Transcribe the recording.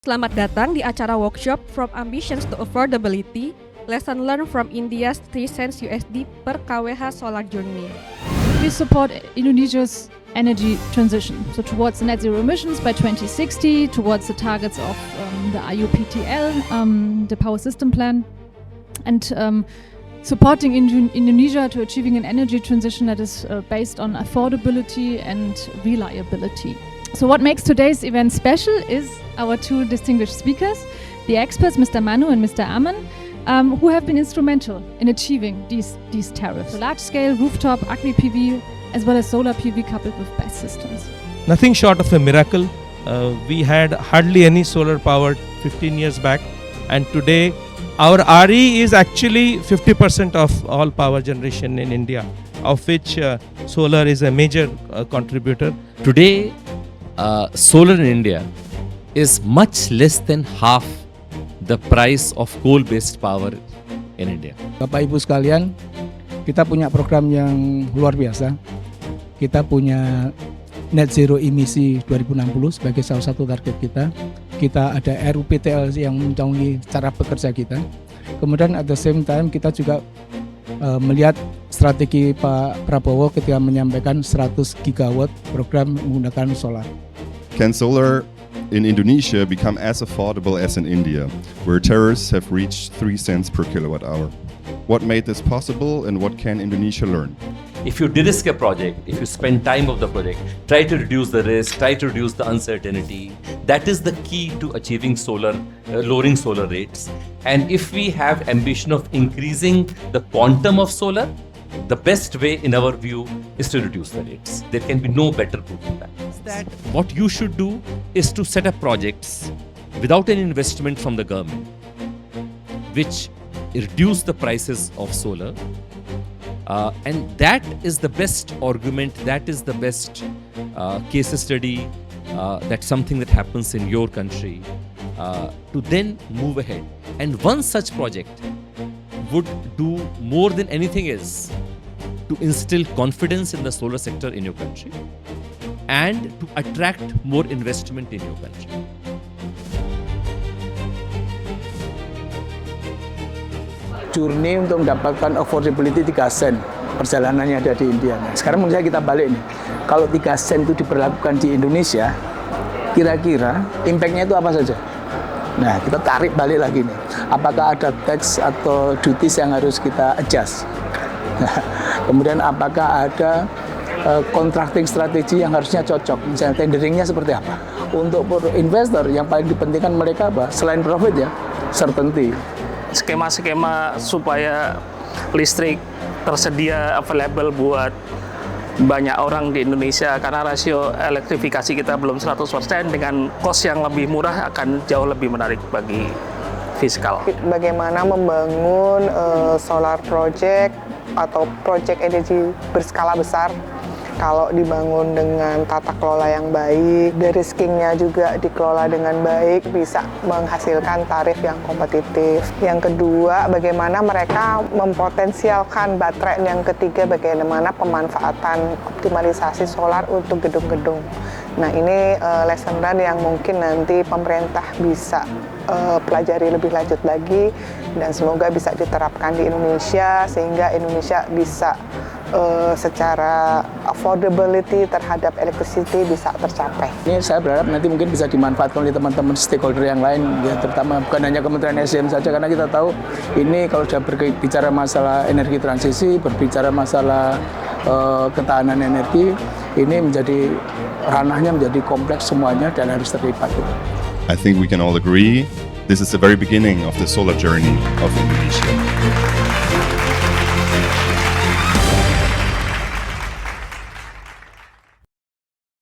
Selamat datang di acara workshop From Ambitions to Affordability, Lesson Learned from India's 3 cents USD per kWh solar journey. We support Indonesia's energy transition, so towards net zero emissions by 2060, towards the targets of the IUPTL, the Power System Plan, and supporting Indonesia to achieving an energy transition that is based on affordability and reliability. So what makes today's event special is our two distinguished speakers, the experts, Mr. Manu and Mr. Aman, who have been instrumental in achieving these tariffs. So large-scale rooftop agri-PV as well as solar PV coupled with BESS systems. Nothing short of a miracle. We had hardly any solar power 15 years back, and today our RE is actually 50% of all power generation in India, of which solar is a major contributor. Today, solar in India is much less than half the price of coal-based power in India. Bapak Ibu sekalian, kita punya program yang luar biasa. Kita punya net zero emisi 2060 sebagai salah satu target kita. Kita ada RUPTL yang mencanggih cara bekerja kita. Kemudian at the same time kita juga melihat strategi Pak Prabowo ketika menyampaikan 100 gigawatt program menggunakan solar. Can solar in Indonesia become as affordable as in India, where tariffs have reached 3 cents per kilowatt hour? What made this possible, and what can Indonesia learn? If you de-risk a project, if you spend time of the project, try to reduce the risk, try to reduce the uncertainty. That is the key to achieving lowering solar rates. And if we have ambition of increasing the quantum of solar, the best way in our view is to reduce the rates. There can be no better proof of that. What you should do is to set up projects without any investment from the government, which reduce the prices of solar. And that is the best argument, that is the best case study, that's something that happens in your country, to then move ahead. And one such project would do more than anything else to instill confidence in the solar sector in your country and to attract more investment in your country. Journey untuk mendapatkan affordability 3 sen perjalanannya ada di India. Nah, sekarang menurut saya kita balik nih. Kalau 3 sen itu diberlakukan di Indonesia, kira-kira impact-nya itu apa saja? Nah, kita tarik balik lagi nih. Apakah ada tax atau duties yang harus kita adjust? Nah, kemudian apakah ada contracting strategi yang harusnya cocok? Misalnya tenderingnya seperti apa? Untuk investor yang paling dipentingkan mereka apa? Selain profit ya, certainty. Skema-skema supaya listrik tersedia available buat banyak orang di Indonesia, karena rasio elektrifikasi kita belum 100%, dengan cost yang lebih murah akan jauh lebih menarik bagi fiskal. Bagaimana membangun solar project atau project energi berskala besar kalau dibangun dengan tata kelola yang baik, de-riskingnya juga dikelola dengan baik, bisa menghasilkan tarif yang kompetitif. Yang kedua, bagaimana mereka mempotensialkan baterai. Yang ketiga, bagaimana pemanfaatan optimalisasi solar untuk gedung-gedung. Nah, ini lesson learned yang mungkin nanti pemerintah bisa pelajari lebih lanjut lagi, dan semoga bisa diterapkan di Indonesia sehingga Indonesia bisa secara affordability terhadap electricity bisa tercapai. Ini saya berharap nanti mungkin bisa dimanfaatkan oleh teman-teman stakeholder yang lain, ya, terutama bukan hanya Kementerian SDM saja, karena kita tahu ini kalau sudah berbicara masalah energi transisi, berbicara masalah ketahanan energi, ini menjadi ranahnya menjadi kompleks semuanya dan harus terlibat. I think we can all agree this is the very beginning of the solar journey of Indonesia.